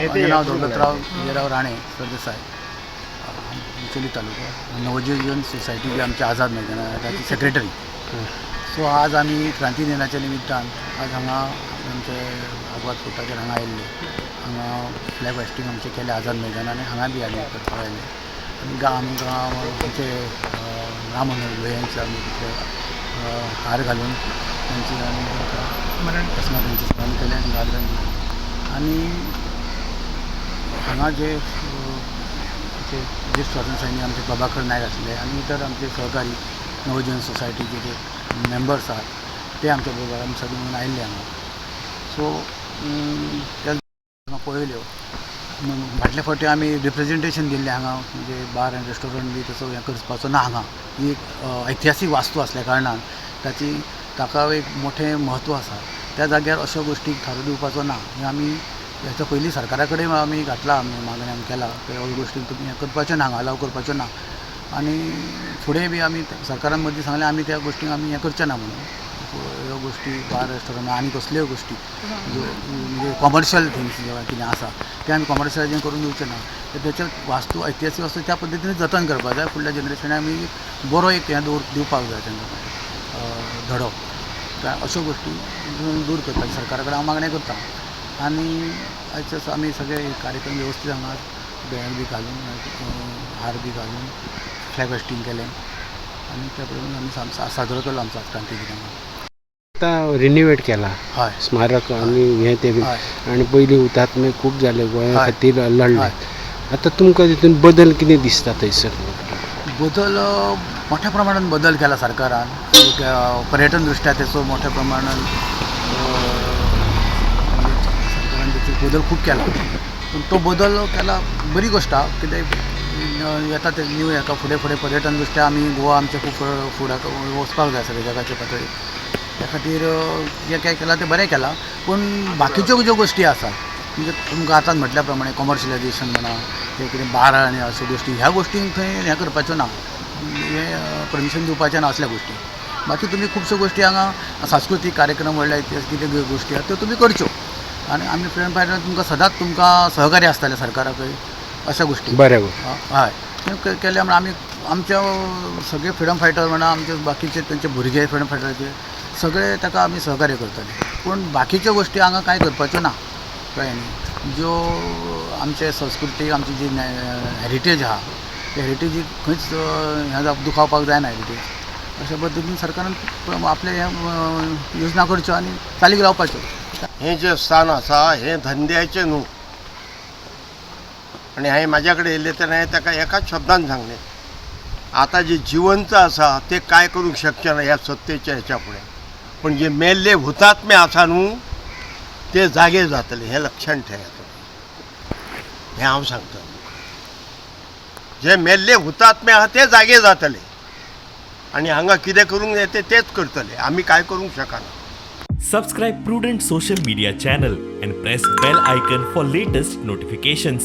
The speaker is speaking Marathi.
माझे नाव दौलतराव विजयराव राणे सरदेसाई, चिखली तालुका, नवजीवन सोसायटी जी आमच्या आझाद मैदानाची सेक्रेटरी. सो आज आम्ही क्रांती दिनाच्या निमित्तान आज हांगा आमचे आग्वाद फोर्टाचेर हांगा आयिल्ले, हांगा फ्लॅग होस्टिंग आमचे केले आझाद मैदानान, हांगा बी आमी करपाक आयिल्ले. आनी आमकां आमचे राम मनोहर लोहियांचे आमी हार घालून त्यांची आमी स्मरण केलें आदरांजली. आनी हांगा जे ज्येष्ठ स्वातंत्र्य सैनिक आमचे प्रभाकर नायक आसले आनी इतर आमचे सहकारी नवजीवन सोसायटीचे जे मेंबर्स आहात ते आमच्या बरोबर आमी सगळे म्हणून आयिल्ले हांगा. सो त्या पळयल्यो फाटल्या फावटी आमी रिप्रेजेंटेशन दिल्लें हांगा, म्हणजे बार आनी रेस्टॉरंट बी तसो हें करपाचो ना हांगा. ही एक ऐतिहासीक वास्तू असल्या कारणान ताका एक मोठें म्हत्व आसा. त्या जाग्यार अश्यो गोश्टी थारो दिवपाचो ना. हें आमी ह्याच्या पयलीं सरकारा कडेन आमी घातला, मागणी आमी केला की ह्यो गोश्टी तुमी हें करपाच्यो ना, हांगा अलाव करपाच्यो ना. आनी फुडें बी आमी सरकारान मदीं सांगलें आमी त्या गोश्टींक आमी हें करचें ना म्हणून. ह्यो गोश्टी बार रेस्टॉरंट आनी कसल्योय गोश्टी म्हणजे कॉमर्शियल थिंग्स कितें आसा ते आमी कॉमर्शियलायजेशन करून दिवचें ना. तेचे वास्तू ऐतिहासीक वास्तू त्या पद्दतीन जतन करपाक जाय. फुडल्या जनरेशनाक आमी बरो एक हें दिवपाक जाय तांकां धडो. अश्यो गोश्टी दूर करपाक सरकारा कडेन हांव मागणी करतां. आनी आयज आमी सगळे कार्यक्रम वेवस्थीत हांगा बॅनर बी घालून हार बी घालून फ्लॅग होस्टिंग केलें आनी त्या प्रमाणे आमी साजरो केलो आमचो क्रांती दिन. आतां रिन्युवेट केला हय स्मारक आनी हें तें बी, आनी पयलीं हुतात्मे खूब जाले गोंया खातीर लढले. आतां तुमकां तितून बदल कितें दिसता थंयसर? बदल मोठ्या प्रमाणात बदल केला सरकारान. एक पर्यटन दृश्ट्या त्याचो मोठ्या प्रमाणात सरकारान त्याचो बदल खूब केला. पूण तो बदल केला बरी गोश्ट आहा, कित्याक येता ते न्यू हेका फुडें फुडें पर्यटन दृश्ट्या आमी गोवा आमच्या खूब फुडाक वचपाक जाय सगळ्या जगाचे पातळीर. त्या खातीर जे काय केलां तें बरें केलां. पूण बाकीच्यो ज्यो गोश्टी आसात म्हणजे तुमकां आतां म्हटल्या प्रमाणे कॉमर्शियलायजेशन म्हणा, ते कितें बार आनी अश्यो गोश्टी, ह्या गोश्टींक थंय हें करपाच्यो ना, हें परमिशन दिवपाचें ना असल्या गोश्टी. बाकी तुमी खुबश्यो गोश्टी हांगा सांस्कृतीक कार्यक्रम व्हडले कितें गोश्टी आहात त्यो तुमी करच्यो. आनी आमी फ्रिडम फायटर तुमकां सदांच तुमकां सहकार्य आसतलें सरकाराकय अशा गोश्टी. बरें हय केले म्हण आमी आमचे सगळे फ्रिडम फायटर म्हणा, आमचे बाकीचे तेंचे भुरगे फ्रिडम फायटराचे सगळे ताका आमी सहकार्य करतले. पूण बाकीच्यो गोश्टी हांगा कांय करपाच्यो ना, कळ्ळें न्ही. ज्यो आमचे संस्कृतीक आमची जी हेरिटेज आहा त्या हेरिटेजीक खंयच हें दुखावपाक जायना. हेरिटेज अशा पद्दतीन सरकारान आपले हे योजना करच्यो आनी चालीक लावपाच्यो. हे जे स्थान आसा हे धंद्याचें न्हू. आनी हांवें म्हाज्या कडेन येयल्ले तेन्ना हांवें ताका एकाच शब्दान सांगलें, आतां जे जिवंत आसा ते कांय करूंक शक्य ना ह्या सत्तेच्या हेच्या फुडें. पण जे मेल्ले हुतात्मे आसा न्हू ते जागे जातले, हें लक्षांत ठेयात. हें हांव सांगता. जे मेल्ले हुतात्मे आहा ते जागे जातले आनी हांगा कितें करूंक जाय तेच करतले. आमी कांय करूंक शकना. Subscribe Prudent social media channel and press bell icon for latest notifications.